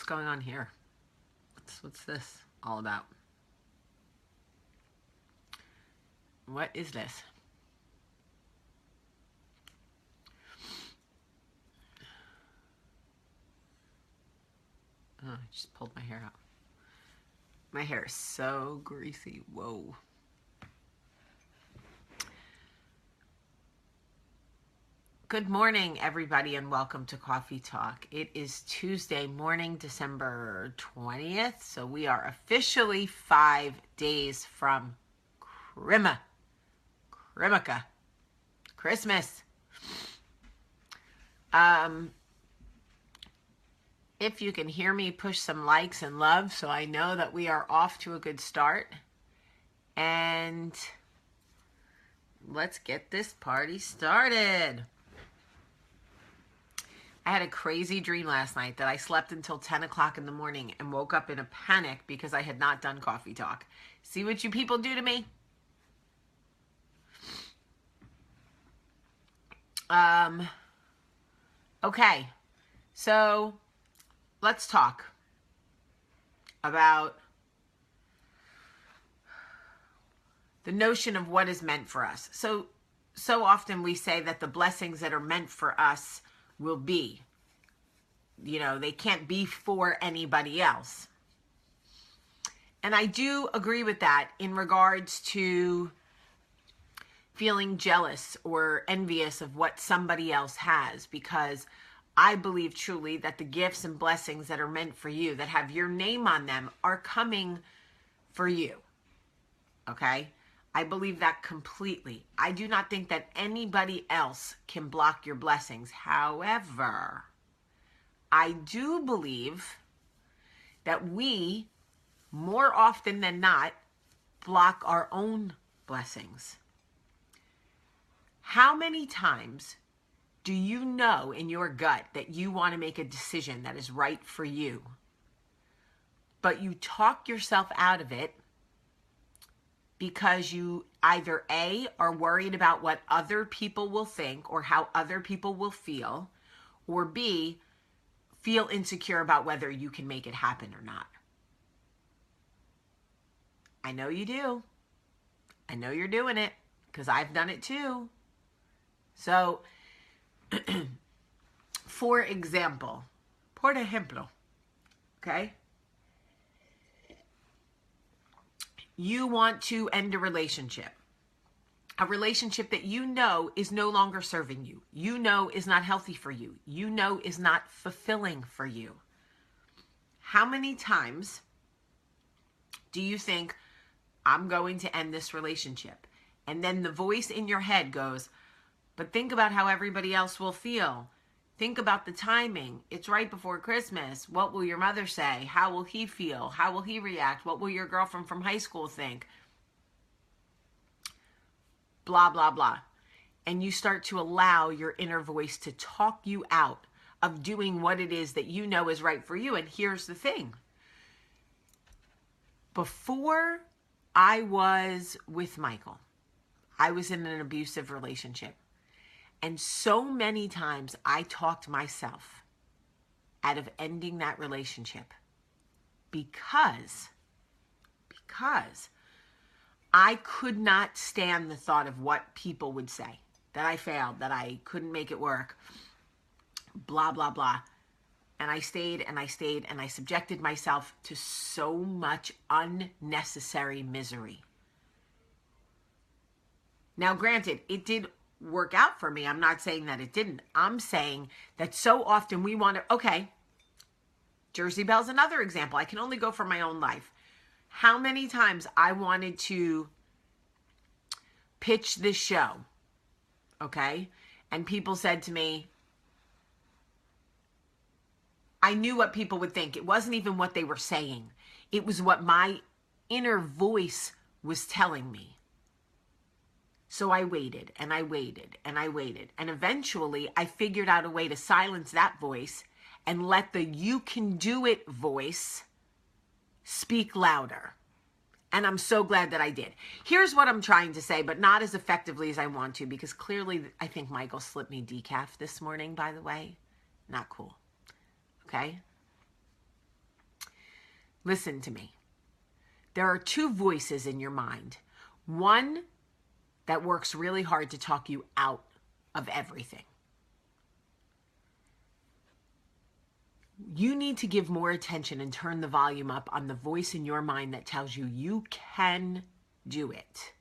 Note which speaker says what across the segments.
Speaker 1: What's going on here? What's this all about? What is this? Oh, I just pulled my hair out. My hair is so greasy. Whoa. Good morning, everybody, and welcome to Coffee Talk. It is Tuesday morning, December 20th, so we are officially 5 days from Christmas. If you can hear me, push some likes and love so I know that we are off to a good start. And let's get this party started. I had a crazy dream last night that I slept until 10 o'clock in the morning and woke up in a panic because I had not done Coffee Talk. See what you people do to me? Okay, so let's talk about the notion of what is meant for us. So often we say that the blessings that are meant for us will be, they can't be for anybody else. And I do agree with that in regards to feeling jealous or envious of what somebody else has, because I believe truly that the gifts and blessings that are meant for you, that have your name on them, are coming for you. Okay? I believe that completely. I do not think that anybody else can block your blessings. However, I do believe that we, more often than not, block our own blessings. How many times do you know in your gut that you want to make a decision that is right for you, but you talk yourself out of it because you either A, are worried about what other people will think or how other people will feel, or B, feel insecure about whether you can make it happen or not? I know you do. I know you're doing it because I've done it too. So, for example, okay? You want to end a relationship that you know is no longer serving you, you know is not healthy for you, you know is not fulfilling for you. How many times do you think, I'm going to end this relationship? And then the voice in your head goes, but think about how everybody else will feel. Think about the timing. It's right before Christmas. What will your mother say? How will he feel? How will he react? What will your girlfriend from high school think? Blah, blah, blah. And you start to allow your inner voice to talk you out of doing what it is that you know is right for you. And here's the thing. Before I was with Michael, I was in an abusive relationship. And so many times I talked myself out of ending that relationship because I could not stand the thought of what people would say, that I failed, that I couldn't make it work, blah, blah, blah. And I stayed and I stayed and I subjected myself to so much unnecessary misery. Now, granted, it did work out for me. I'm not saying that it didn't. I'm saying that so often we want to, okay, Jersey Belle's another example. I can only go for my own life. How many times I wanted to pitch this show, okay? And people said to me, I knew what people would think. It wasn't even what they were saying. It was what my inner voice was telling me. So I waited and I waited and I waited. And eventually I figured out a way to silence that voice and let the you can do it voice speak louder. And I'm so glad that I did. Here's what I'm trying to say, but not as effectively as I want to, because clearly I think Michael slipped me decaf this morning, by the way. Not cool. Okay? Listen to me. There are two voices in your mind. One that works really hard to talk you out of everything. You need to give more attention and turn the volume up on the voice in your mind that tells you you can do it.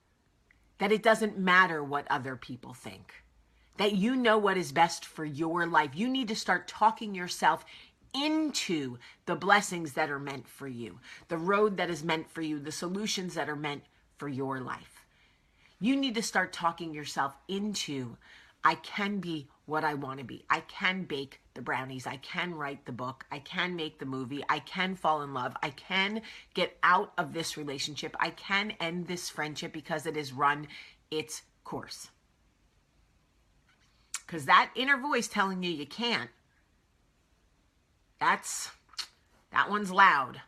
Speaker 1: That it doesn't matter what other people think. That you know what is best for your life. You need to start talking yourself into the blessings that are meant for you, the road that is meant for you, the solutions that are meant for your life. You need to start talking yourself into, I can be what I want to be. I can bake the brownies. I can write the book. I can make the movie. I can fall in love. I can get out of this relationship. I can end this friendship because it has run its course. Because that inner voice telling you can't, that one's loud.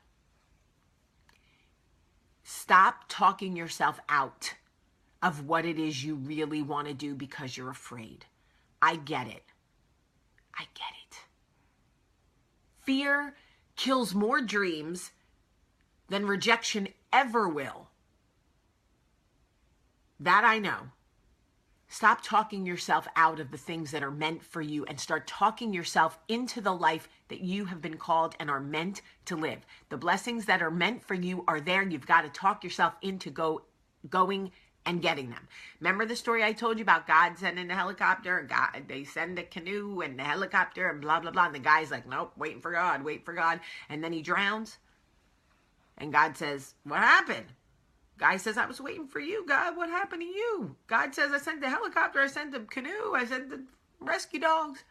Speaker 1: Stop talking yourself out of what it is you really want to do because you're afraid. I get it. I get it. Fear kills more dreams than rejection ever will. That I know. Stop talking yourself out of the things that are meant for you and start talking yourself into the life that you have been called and are meant to live. The blessings that are meant for you are there. You've got to talk yourself into going and getting them. Remember the story I told you about God sending the helicopter and God, they send the canoe and the helicopter and blah, blah, blah. And the guy's like, nope, waiting for God, wait for God. And then he drowns. And God says, what happened? Guy says, I was waiting for you, God. What happened to you? God says, I sent the helicopter. I sent the canoe. I sent the rescue dogs.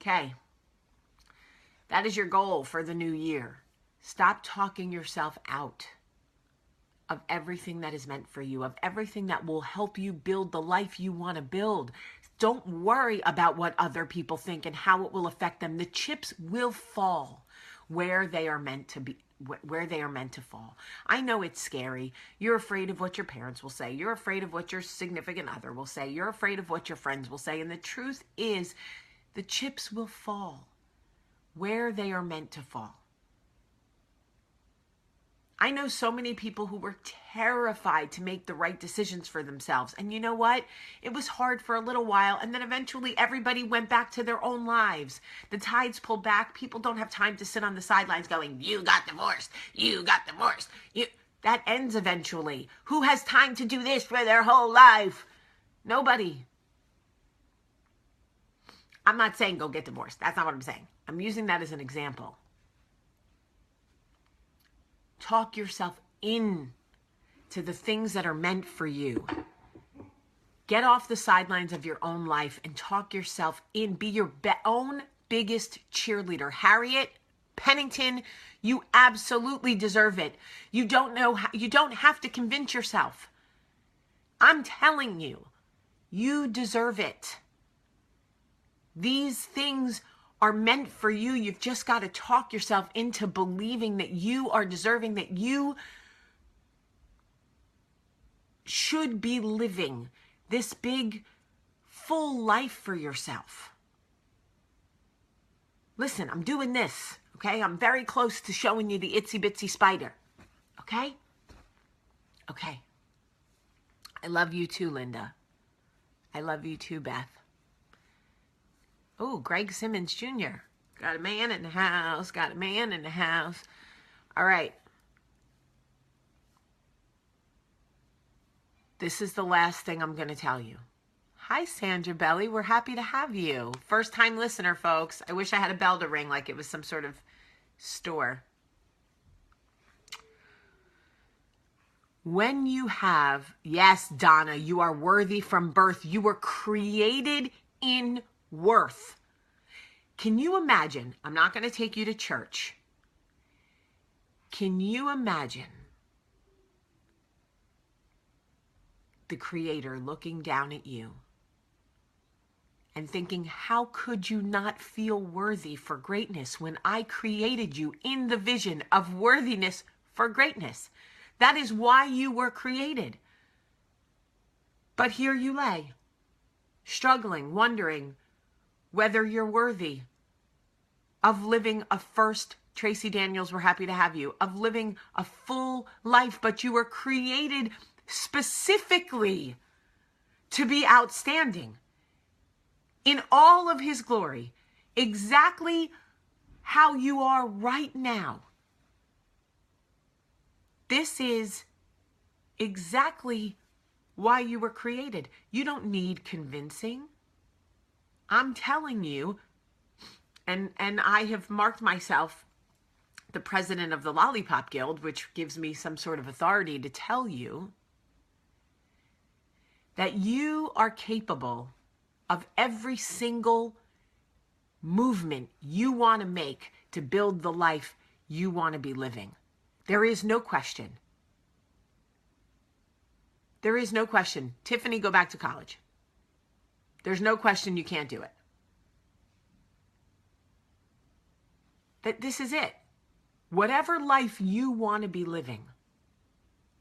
Speaker 1: Okay. That is your goal for the new year. Stop talking yourself out of everything that is meant for you, of everything that will help you build the life you want to build. Don't worry about what other people think and how it will affect them. The chips will fall where they are meant to be, where they are meant to fall. I know it's scary. You're afraid of what your parents will say. You're afraid of what your significant other will say. You're afraid of what your friends will say. And the truth is, the chips will fall where they are meant to fall. I know so many people who were terrified to make the right decisions for themselves. And you know what? It was hard for a little while, and then eventually everybody went back to their own lives. The tides pulled back. People don't have time to sit on the sidelines going, you got divorced, you got divorced. That ends eventually. Who has time to do this for their whole life? Nobody. I'm not saying go get divorced. That's not what I'm saying. I'm using that as an example. Talk yourself in to the things that are meant for you. Get off the sidelines of your own life and talk yourself in. Be your own biggest cheerleader. Harriet Pennington, you absolutely deserve it. You don't have to convince yourself. I'm telling you, you deserve it. These things are meant for you. You've just got to talk yourself into believing that you are deserving, that you should be living this big, full life for yourself. Listen, I'm doing this, okay? I'm very close to showing you the itsy bitsy spider, okay? Okay. I love you too, Linda. I love you too, Beth. Oh, Greg Simmons Jr. Got a man in the house. Got a man in the house. All right. This is the last thing I'm going to tell you. Hi, Sandra Belly. We're happy to have you. First time listener, folks. I wish I had a bell to ring like it was some sort of store. When you have, yes, Donna, you are worthy from birth. You were created in worth. Can you imagine? I'm not going to take you to church. Can you imagine the Creator looking down at you and thinking, how could you not feel worthy for greatness when I created you in the vision of worthiness for greatness? That is why you were created. But here you lay, struggling, wondering whether you're worthy. of living a first, Tracy Daniels, we're happy to have you, of living a full life, but you were created specifically to be outstanding in all of his glory, exactly how you are right now. This is exactly why you were created. You don't need convincing. I'm telling you, and I have marked myself the president of the Lollipop Guild, which gives me some sort of authority to tell you that you are capable of every single movement you want to make to build the life you want to be living. There is no question. There is no question. Tiffany, go back to college. There's no question you can't do it. That this is it. Whatever life you want to be living,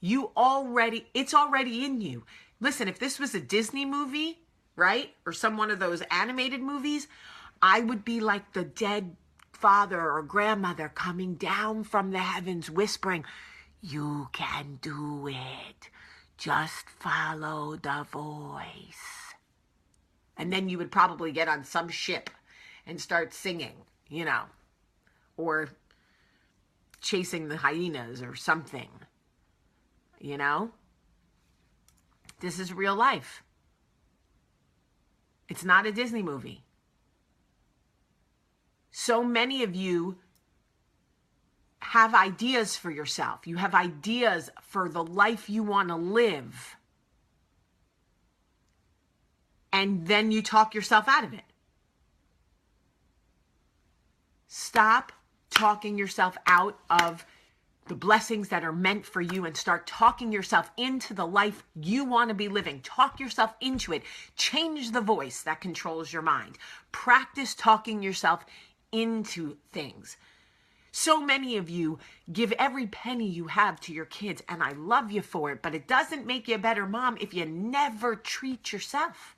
Speaker 1: it's already in you. Listen, if this was a Disney movie, right? Or some one of those animated movies, I would be like the dead father or grandmother coming down from the heavens whispering, "You can do it. Just follow the voice." And then you would probably get on some ship and start singing, or chasing the hyenas or something, This is real life. It's not a Disney movie. So many of you have ideas for yourself. You have ideas for the life you want to live. And then you talk yourself out of it. Stop talking yourself out of the blessings that are meant for you and start talking yourself into the life you want to be living. Talk yourself into it. Change the voice that controls your mind. Practice talking yourself into things. So many of you give every penny you have to your kids, and I love you for it, but it doesn't make you a better mom if you never treat yourself.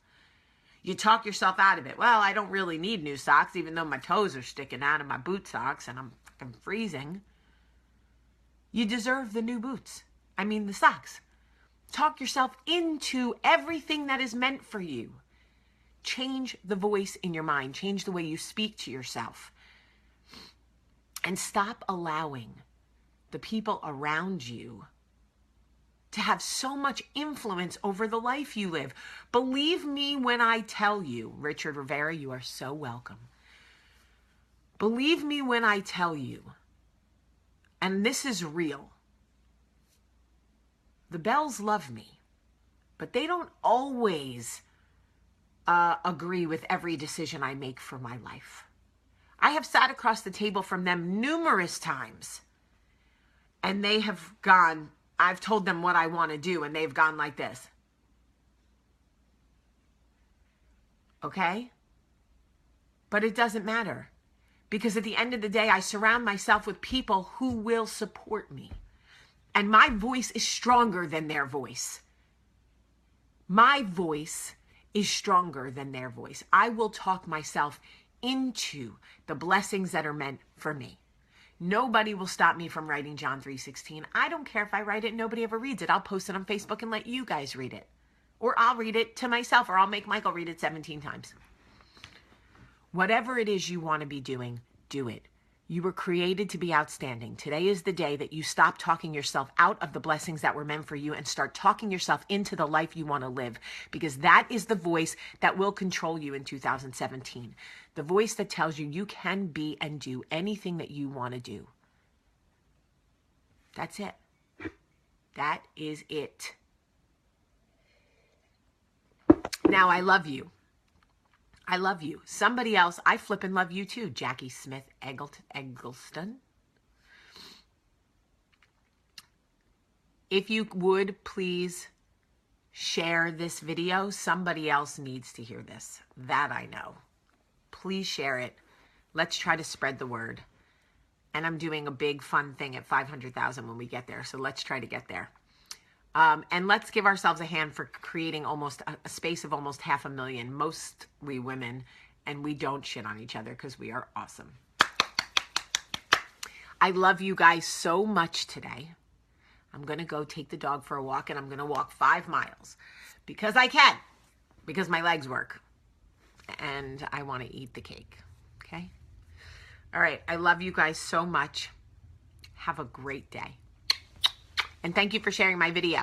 Speaker 1: You talk yourself out of it. Well, I don't really need new socks, even though my toes are sticking out of my boot socks and I'm freezing. You deserve the new boots. The socks. Talk yourself into everything that is meant for you. Change the voice in your mind. Change the way you speak to yourself. And stop allowing the people around you to have so much influence over the life you live. Believe me when I tell you, Richard Rivera, you are so welcome. Believe me when I tell you, and this is real, the Bells love me, but they don't always agree with every decision I make for my life. I have sat across the table from them numerous times, and they have gone, I've told them what I want to do, and they've gone like this. Okay? But it doesn't matter, because at the end of the day, I surround myself with people who will support me. And my voice is stronger than their voice. My voice is stronger than their voice. I will talk myself into the blessings that are meant for me. Nobody will stop me from writing John 3:16. I don't care if I write it, nobody ever reads it. I'll post it on Facebook and let you guys read it. Or I'll read it to myself, or I'll make Michael read it 17 times. Whatever it is you want to be doing, do it. You were created to be outstanding. Today is the day that you stop talking yourself out of the blessings that were meant for you and start talking yourself into the life you want to live, because that is the voice that will control you in 2017. The voice that tells you you can be and do anything that you want to do. That's it. That is it. Now, I love you. I love you. Somebody else, I flippin' love you too. Jackie Smith Eggleston. If you would, please share this video. Somebody else needs to hear this. That I know. Please share it. Let's try to spread the word. And I'm doing a big fun thing at 500,000 when we get there. So let's try to get there. And let's give ourselves a hand for creating almost a space of almost 500,000, mostly women, and we don't shit on each other because we are awesome. I love you guys so much today. I'm going to go take the dog for a walk, and I'm going to walk 5 miles because I can, because my legs work, and I want to eat the cake. Okay? All right. I love you guys so much. Have a great day. And thank you for sharing my video.